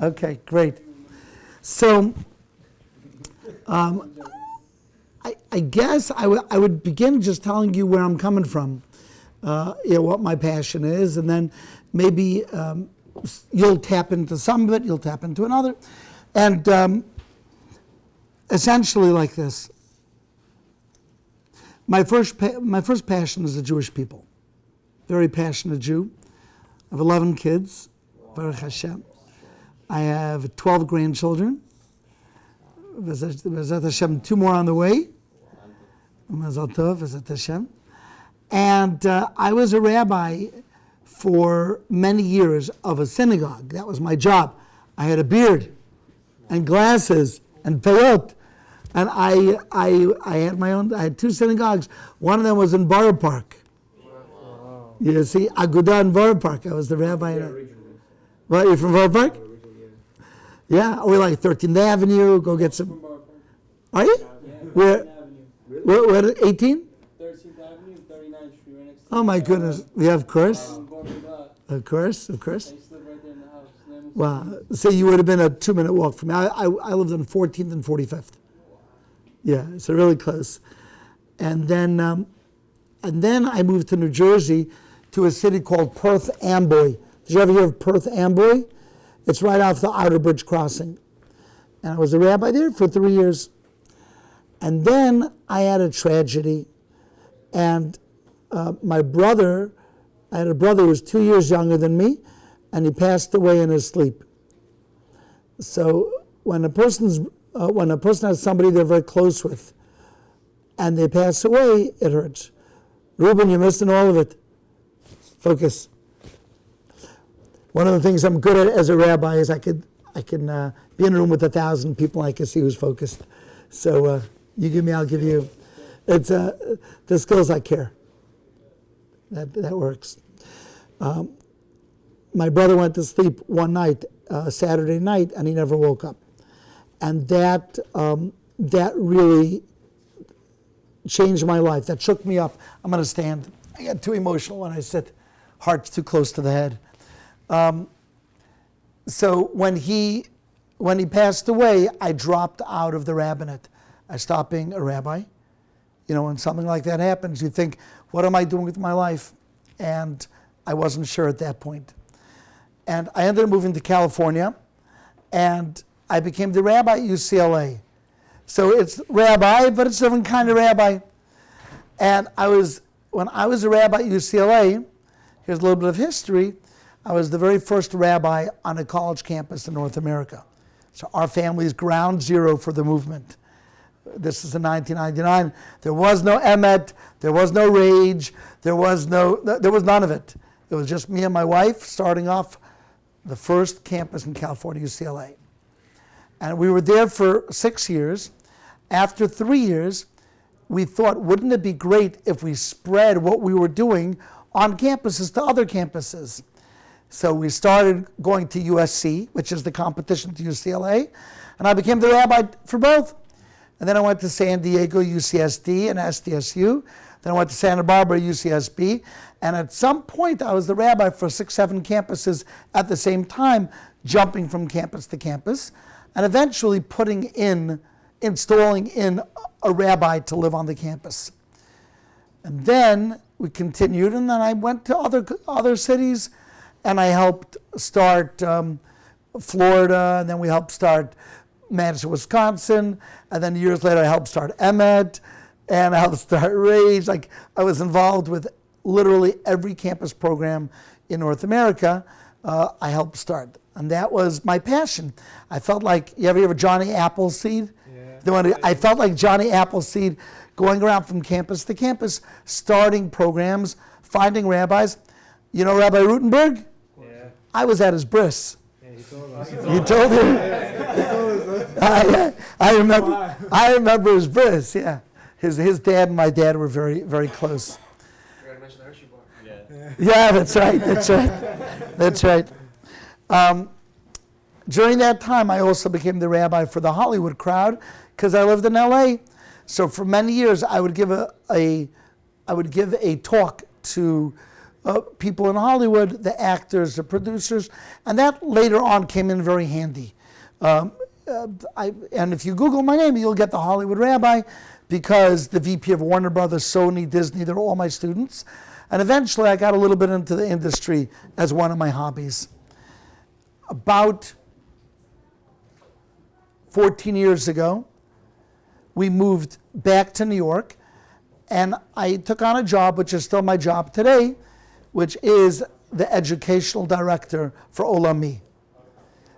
Okay, great. So, I guess I would begin just telling you where I'm coming from, what my passion is, and then maybe you'll tap into some of it, you'll tap into another, and essentially like this. My first passion is the Jewish people. Very passionate Jew. I have 11 kids, Baruch Hashem. I have 12 grandchildren. Bezat Hashem, 2 more on the way. Mazal Tov, Bezat Hashem. And I was a rabbi for many years of a synagogue. That was my job. I had a beard and glasses and peyot. And I had my own, I had 2 synagogues. One of them was in Borough Park. Wow. You see, Agudah in Borough Park. I was the rabbi. What, you're from Borough Park? Yeah, we like 13th Avenue, go get some. Are you? Yeah. Where, 18? 13th Avenue, 39th Street, right next to. Oh my goodness, yeah, of course. Of course. I used to live right there in the house. Wow, so you would have been a 2-minute walk from me. I lived on 14th and 45th. Yeah, so really close. And then I moved to New Jersey to a city called Perth Amboy. Did you ever hear of Perth Amboy? It's right off the Outer Bridge crossing. And I was a rabbi there for 3 years. And then I had a tragedy. And my brother, I had a brother who was 2 years younger than me, and he passed away in his sleep. So when a person has somebody they're very close with, and they pass away, it hurts. Reuben, you're missing all of it. Focus. One of the things I'm good at as a rabbi is I can be in a room with 1,000 people and I can see who's focused. So you give me, I'll give you. It's the skills I care. That works. My brother went to sleep one night, Saturday night, and he never woke up, and that really changed my life. That shook me up. I'm going to stand. I get too emotional when I sit. Heart's too close to the head. So when he passed away, I dropped out of the rabbinate. I stopped being a rabbi. You know, when something like that happens, you think, what am I doing with my life? And I wasn't sure at that point. And I ended up moving to California, and I became the rabbi at UCLA. So it's rabbi, but it's a different kind of rabbi. And when I was a rabbi at UCLA, here's a little bit of history, I was the very first rabbi on a college campus in North America. So our family is ground zero for the movement. This is in 1999. There was no Emet, there was no Rage, there was none of it. It was just me and my wife starting off the first campus in California, UCLA. And we were there for 6 years. After 3 years, we thought, wouldn't it be great if we spread what we were doing on campuses to other campuses? So we started going to USC, which is the competition to UCLA, and I became the rabbi for both. And then I went to San Diego, UCSD and SDSU. Then I went to Santa Barbara, UCSB. And at some point, I was the rabbi for 6, 7 campuses at the same time, jumping from campus to campus, and eventually installing in a rabbi to live on the campus. And then we continued, and then I went to other cities, and I helped start Florida, and then we helped start Madison, Wisconsin, and then years later I helped start Emet, and I helped start Rage. Like, I was involved with literally every campus program in North America. I helped start, and that was my passion. I felt like, you ever hear of Johnny Appleseed? Yeah. I felt like Johnny Appleseed, going around from campus to campus, starting programs, finding rabbis. You know Rabbi Rutenberg? Yeah. I was at his bris. Yeah, he told us. You told him? He told us. I remember his bris, yeah. His dad and my dad were very, very close. Yeah, that's right. During that time, I also became the rabbi for the Hollywood crowd because I lived in LA. So for many years, I would give a talk to people in Hollywood, the actors, the producers, and that later on came in very handy. And if you Google my name, you'll get the Hollywood Rabbi, because the VP of Warner Brothers, Sony, Disney, they're all my students. And eventually I got a little bit into the industry as one of my hobbies. About 14 years ago, we moved back to New York, and I took on a job, which is still my job today, which is the educational director for Olami.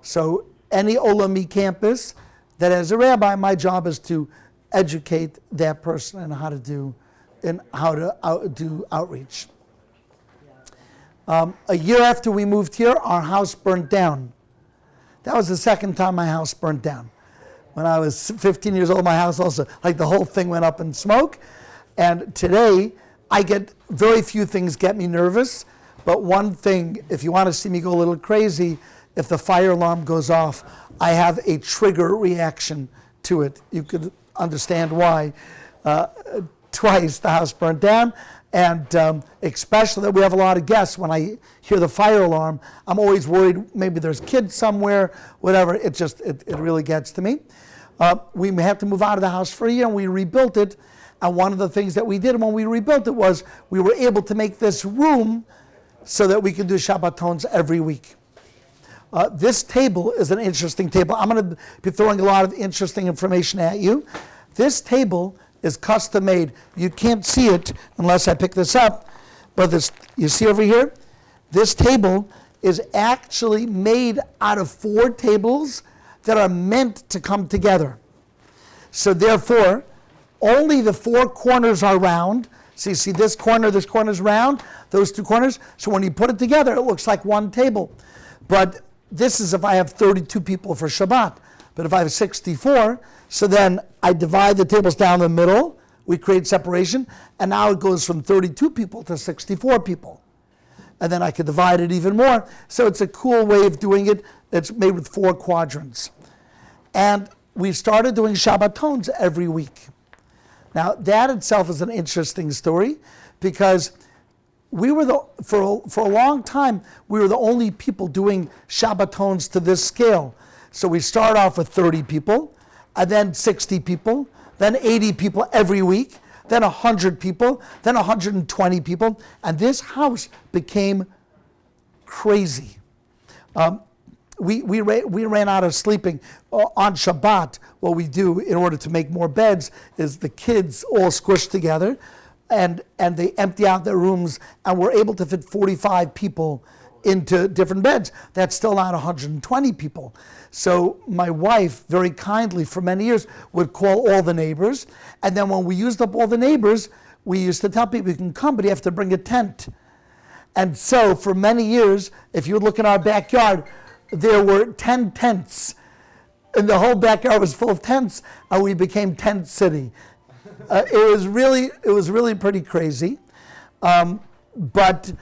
So any Olami campus that has a rabbi, my job is to educate that person in how to do do outreach. A year after we moved here, our house burnt down. That was the second time my house burnt down. When I was 15 years old, my house also, like the whole thing went up in smoke. And today, very few things get me nervous, but one thing, if you want to see me go a little crazy, if the fire alarm goes off, I have a trigger reaction to it. You could understand why. Twice the house burnt down, and especially that we have a lot of guests. When I hear the fire alarm, I'm always worried maybe there's kids somewhere, whatever. It really gets to me. We had to move out of the house for a year, and we rebuilt it. And one of the things that we did when we rebuilt it was we were able to make this room so that we could do Shabbatons every week. This table is an interesting table. I'm going to be throwing a lot of interesting information at you. This table is custom made. You can't see it unless I pick this up, but you see over here? This table is actually made out of 4 tables that are meant to come together. So therefore, only the 4 corners are round. So you see this corner's round, those 2 corners. So when you put it together, it looks like one table. But this is if I have 32 people for Shabbat. But if I have 64, so then I divide the tables down the middle, we create separation, and now it goes from 32 people to 64 people. And then I could divide it even more. So it's a cool way of doing it. It's made with 4 quadrants. And we started doing Shabbatons every week. Now that itself is an interesting story, because we were for a long time, we were the only people doing Shabbatons to this scale. So we start off with 30 people, and then 60 people, then 80 people every week, then 100 people, then 120 people, and this house became crazy. We ran out of sleeping. On Shabbat, what we do in order to make more beds is the kids all squish together, and they empty out their rooms, and we're able to fit 45 people into different beds. That's still not 120 people. So my wife, very kindly for many years, would call all the neighbors. And then when we used up all the neighbors, we used to tell people, you can come, but you have to bring a tent. And so for many years, if you look in our backyard, there were 10 tents. And the whole backyard was full of tents, and we became Tent City. It was really pretty crazy. But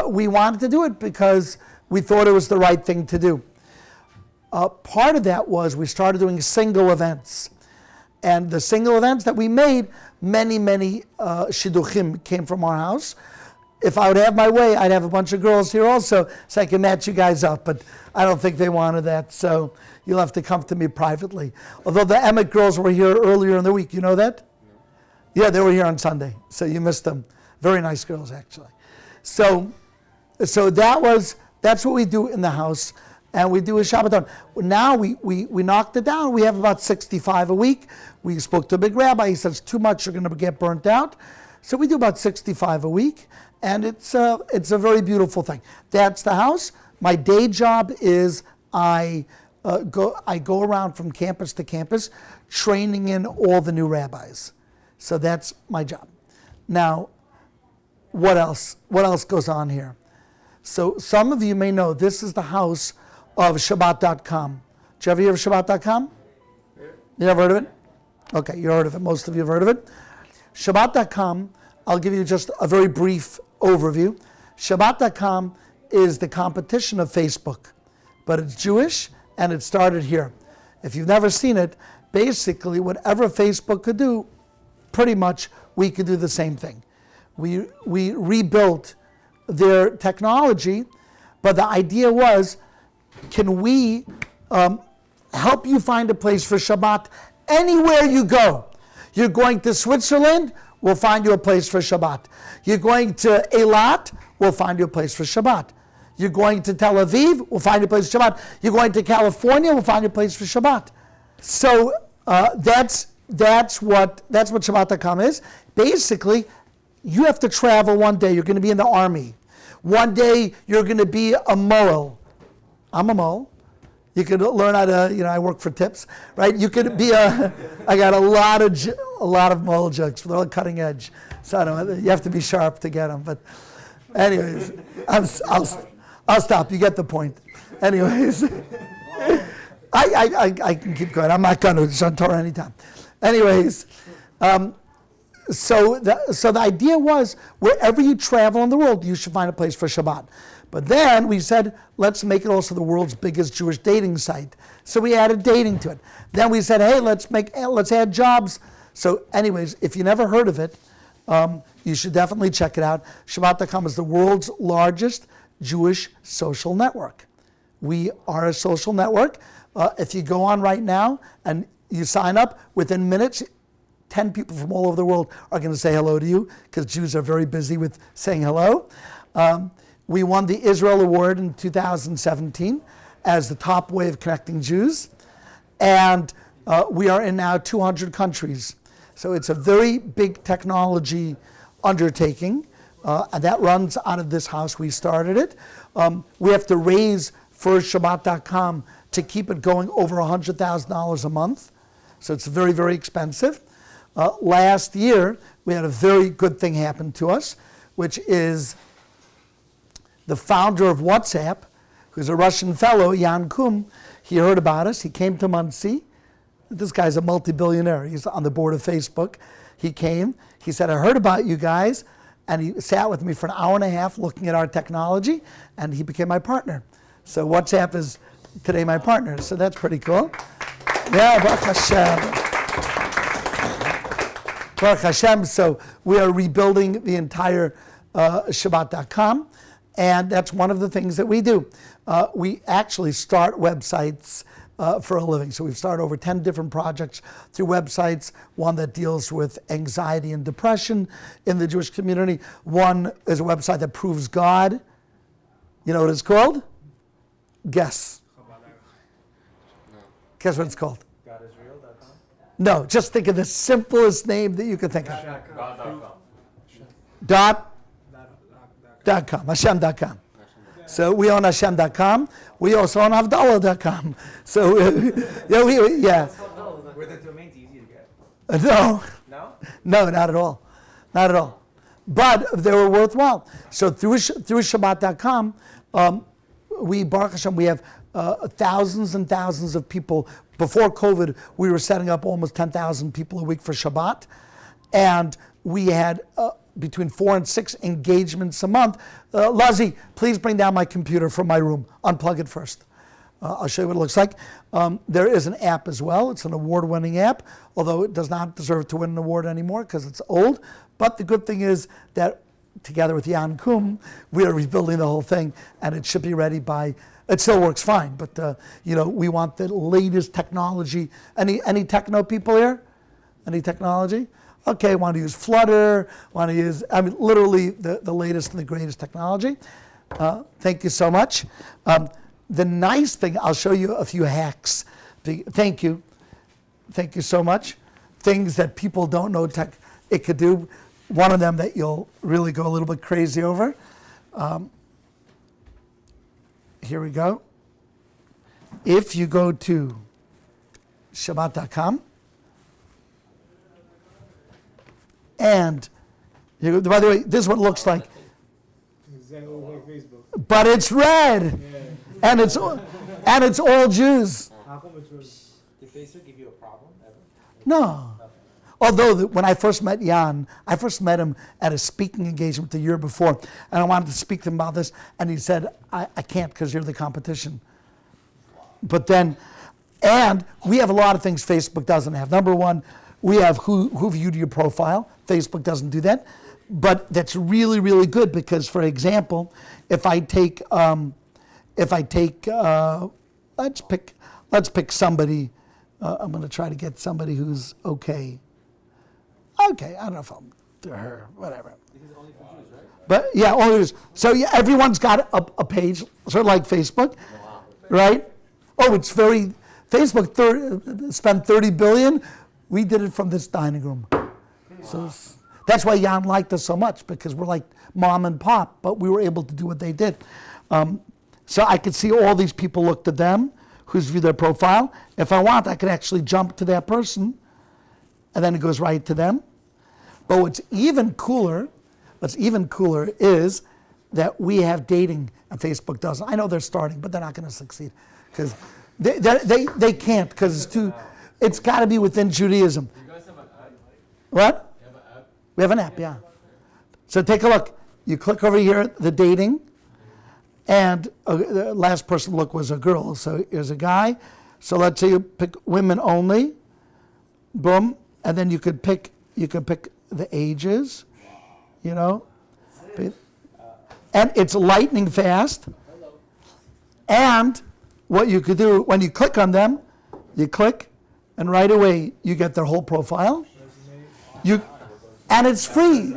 we wanted to do it because we thought it was the right thing to do. Part of that was we started doing single events. And the single events that we made, many shidduchim came from our house. If I would have my way, I'd have a bunch of girls here also, so I can match you guys up. But I don't think they wanted that, so you'll have to come to me privately. Although the Emmett girls were here earlier in the week, you know that? No. Yeah, they were here on Sunday, so you missed them. Very nice girls, actually. So that's what we do in the house, and we do a Shabbaton. Now we knocked it down. We have about 65 a week. We spoke to a big rabbi. He says, too much, you're going to get burnt out. So we do about 65 a week, and it's a very beautiful thing. That's the house. My day job is I go around from campus to campus, training in all the new rabbis. So that's my job. Now, what else goes on here? So some of you may know this is the house of Shabbat.com. Did you ever hear of Shabbat.com? Yeah. You ever heard of it? Okay, you heard of it. Most of you have heard of it. Shabbat.com, I'll give you just a very brief overview. Shabbat.com is the competition of Facebook, but it's Jewish and it started here. If you've never seen it, basically whatever Facebook could do, pretty much we could do the same thing. We rebuilt their technology, but the idea was, can we help you find a place for Shabbat anywhere you go? You're going to Switzerland, we'll find you a place for Shabbat. You're going to Eilat, we'll find you a place for Shabbat. You're going to Tel Aviv, we'll find you a place for Shabbat. You're going to California, we'll find you a place for Shabbat. So that's what Shabbat.com is. Basically, you have to travel one day. You're going to be in the army. One day you're going to be a moel. I'm a moel. You could learn how to, I work for tips, right? You could be I got a lot of moel jokes. They're all cutting edge. So you have to be sharp to get them. But anyways, I'll stop. You get the point. Anyways, I can keep going. I'm not going to. It's on Torah anytime. Anyways, so the idea was wherever you travel in the world, you should find a place for Shabbat. But then we said, let's make it also the world's biggest Jewish dating site. So we added dating to it. Then we said, hey, let's add jobs. So anyways, if you never heard of it, you should definitely check it out. Shabbat.com is the world's largest Jewish social network. We are a social network. If you go on right now and you sign up, within minutes, 10 people from all over the world are going to say hello to you, because Jews are very busy with saying hello. We won the Israel Award in 2017 as the top way of connecting Jews. And we are in now 200 countries. So it's a very big technology undertaking. And that runs out of this house. We started it. We have to raise for Shabbat.com to keep it going over $100,000 a month. So it's very, very expensive. Last year, we had a very good thing happen to us, which is the founder of WhatsApp, who's a Russian fellow, Jan Kum. He heard about us. He came to Muncie. This guy's a multi-billionaire. He's on the board of Facebook. He came. He said, I heard about you guys. And he sat with me for an hour and a half looking at our technology, and he became my partner. So WhatsApp is today my partner. So that's pretty cool. Yeah, Baruch Hashem. Baruch Hashem. So we are rebuilding the entire Shabbat.com. And that's one of the things that we do. We actually start websites for a living. So we've started over 10 different projects through websites. One that deals with anxiety and depression in the Jewish community. One is a website that proves God. You know what it's called? Guess. Guess what it's called? GodIsReal.com? No, just think of the simplest name that you could think of. .com, Hashem.com. So we own Hashem.com. We also own Havdalah.com. So, yeah. Were the domains easy to get? No. No? No, not at all. Not at all. But they were worthwhile. So through Shabbat.com, we, Baruch Hashem, we have thousands and thousands of people. Before COVID, we were setting up almost 10,000 people a week for Shabbat. And we had between 4 and 6 engagements a month. Lazi, please bring down my computer from my room. Unplug it first. I'll show you what it looks like. There is an app as well. It's an award-winning app, although it does not deserve to win an award anymore because it's old. But the good thing is that together with Jan Kum, we are rebuilding the whole thing, and it should be ready by, it still works fine, but we want the latest technology. Any techno people here? Any technology? Okay, want to use Flutter, want to use, literally the latest and the greatest technology. Thank you so much. The nice thing, I'll show you a few hacks. Thank you. Thank you so much. Things that people don't know it could do. One of them that you'll really go a little bit crazy over. Here we go. If you go to Shabbat.com, and by the way, this is what it looks like. But it's red, and it's all Jews. How come it's red? Did Facebook give you a problem ever? No. Although when I first met Jan, I first met him at a speaking engagement the year before, and I wanted to speak to him about this, and he said, I can't because you're the competition. But then, and we have a lot of things Facebook doesn't have. Number one, we have who viewed your profile. Facebook doesn't do that. but that's really, really good because, for example, if I take, let's pick somebody. I'm going to try to get somebody who's okay. Okay, I don't know if I'm to her, whatever. This is only for Jews, right? But yeah, all it is. So yeah, everyone's got a page, sort of like Facebook, right? Oh, it's very Facebook. Spent 30 billion. We did it from this dining room. So that's why Jan liked us so much, because we're like mom and pop, but we were able to do what they did. So I could see all these people look to them, who's viewed their profile. If I want, I can actually jump to that person, and then it goes right to them. But what's even cooler is that we have dating, and Facebook doesn't. I know they're starting, but they're not going to succeed because they can't, because it's got to be within Judaism. You guys have an app? What? You have an app? We have an app, yeah. So take a look. You click over here, the dating, and the last person to look was a girl. So here's a guy. So let's say you pick women only. Boom, and then you could pick the ages, you know, and it's lightning fast. And what you could do when you click on them, you click, and right away you get their whole profile. And it's free.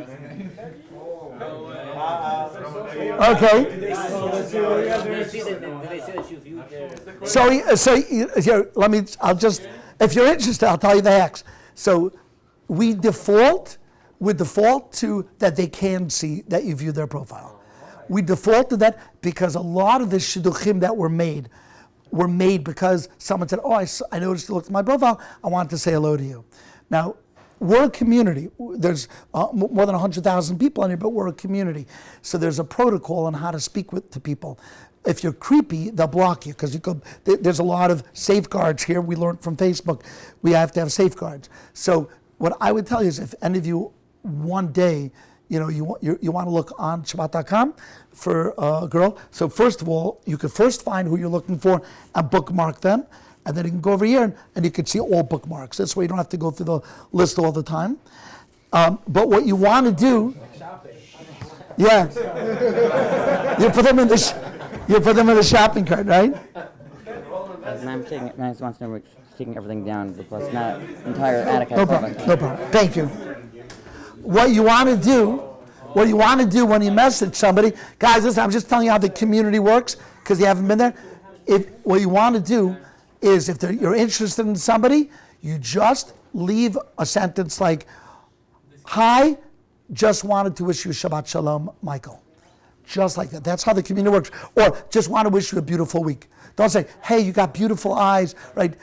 Okay. So here, if you're interested, I'll tell you the hacks. So we default to that they can see that you view their profile. We default to that because a lot of the shidduchim that were made because someone said, oh, I noticed you looked at my profile, I want to say hello to you. Now, we're a community. There's more than 100,000 people on here, but we're a community. So there's a protocol on how to speak to people. If you're creepy, they'll block you because there's a lot of safeguards here. We learned from Facebook. We have to have safeguards. So what I would tell you is if any of you one day, you want to look on Shabbat.com for a girl. So first of all, you could first find who you're looking for and bookmark them. And then you can go over here and you can see all bookmarks. This way you don't have to go through the list all the time. But what you want to do, yeah, you put them in the shopping cart, right? And I'm saying, I just want to know we're taking everything down, because not entire attic. No problem. Thank you. What you want to do when you message somebody, guys, listen, I'm just telling you how the community works because you haven't been there. What you want to do is if you're interested in somebody, you just leave a sentence like, hi, just wanted to wish you Shabbat Shalom, Michael. Just like that. That's how the community works. Or just want to wish you a beautiful week. Don't say, hey, you got beautiful eyes, right?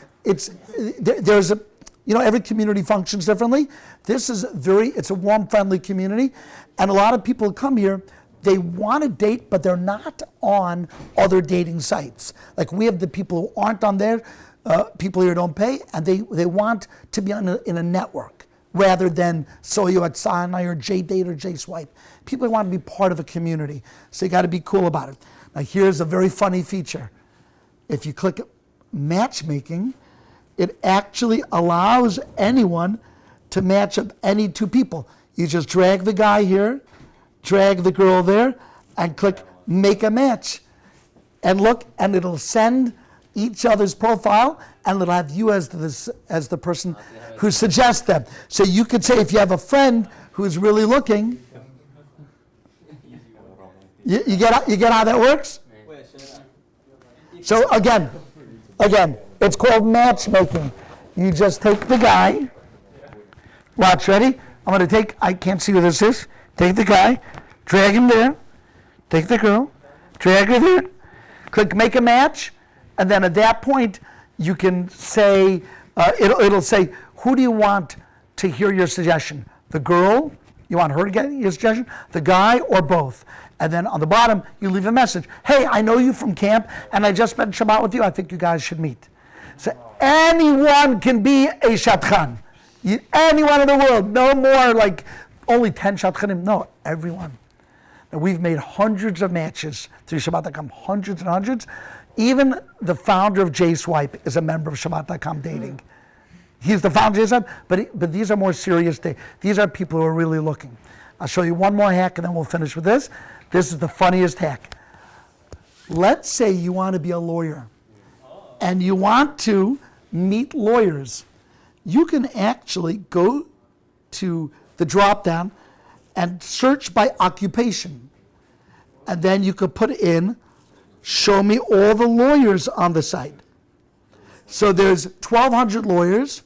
Every community functions differently. It's a warm, friendly community. And a lot of people come here, they want to date, but they're not on other dating sites. Like we have the people who aren't on there, people here don't pay, and they want to be in a network rather than Soyo at Sinai or J-Date or J-Swipe. People want to be part of a community, so you got to be cool about it. Now here's a very funny feature. If you click matchmaking, it actually allows anyone to match up any two people. You just drag the guy here, drag the girl there, and click make a match. And look, and it'll send each other's profile, and it'll have you as the person who suggests them. So you could say if you have a friend who's really looking, you get how that works? So again, it's called matchmaking. You just take the guy. Watch, ready? I can't see who this is. Take the guy, drag him there, take the girl, drag her there, click make a match, and then at that point you can say, it'll say, who do you want to hear your suggestion? The girl, you want her to get your suggestion? The guy, or both? And then on the bottom, you leave a message. Hey, I know you from camp, and I just spent Shabbat with you. I think you guys should meet. So anyone can be a shatchan. Anyone in the world. No more like only 10 shatchanim. No, everyone. And we've made hundreds of matches through Shabbat.com. Hundreds and hundreds. Even the founder of J-Swipe is a member of Shabbat.com Dating. He's the founder of J-Swipe, but these are more serious. These are people who are really looking. I'll show you one more hack and then we'll finish with this. This is the funniest hack. Let's say you want to be a lawyer and you want to meet lawyers. You can actually go to the drop down and search by occupation. And then you could put in, show me all the lawyers on the site. So there's 1,200 lawyers.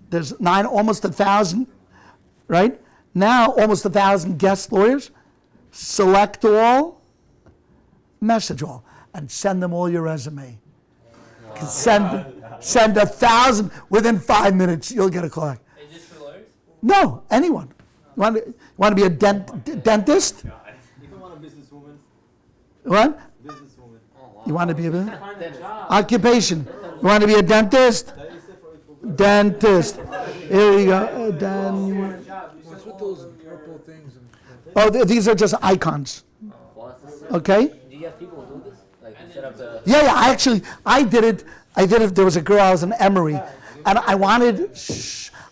There's almost 1,000, right? Now almost 1,000 guest lawyers. Select all, message all, and send them all your resume. Send 1,000 within 5 minutes. You'll get a call. Is this for lawyers? No, anyone. You want to be a dentist? Even want a businesswoman. What? Businesswoman. You want to be a Find a job. occupation? You want to be a dentist? Dentist. Here you go. What's with those purple things? Oh, these are just icons. Okay. Do you have people do this? Like set up the. Yeah. I did it. There was a girl. I was in Emory, and I wanted.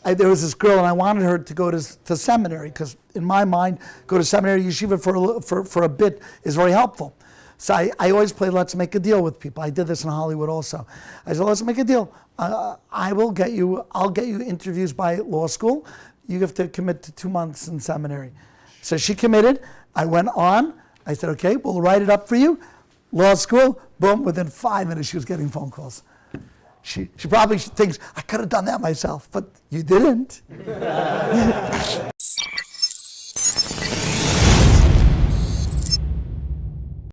There was this girl, and I wanted her to go to seminary because, in my mind, go to seminary yeshiva for a bit is very helpful. So I always play let's make a deal with people. I did this in Hollywood also. I said, let's make a deal. I'll get you interviews by law school. You have to commit to 2 months in seminary. So she committed. I went on. I said, okay, we'll write it up for you. Law school, boom, within 5 minutes she was getting phone calls. She probably thinks, I could have done that myself, but you didn't.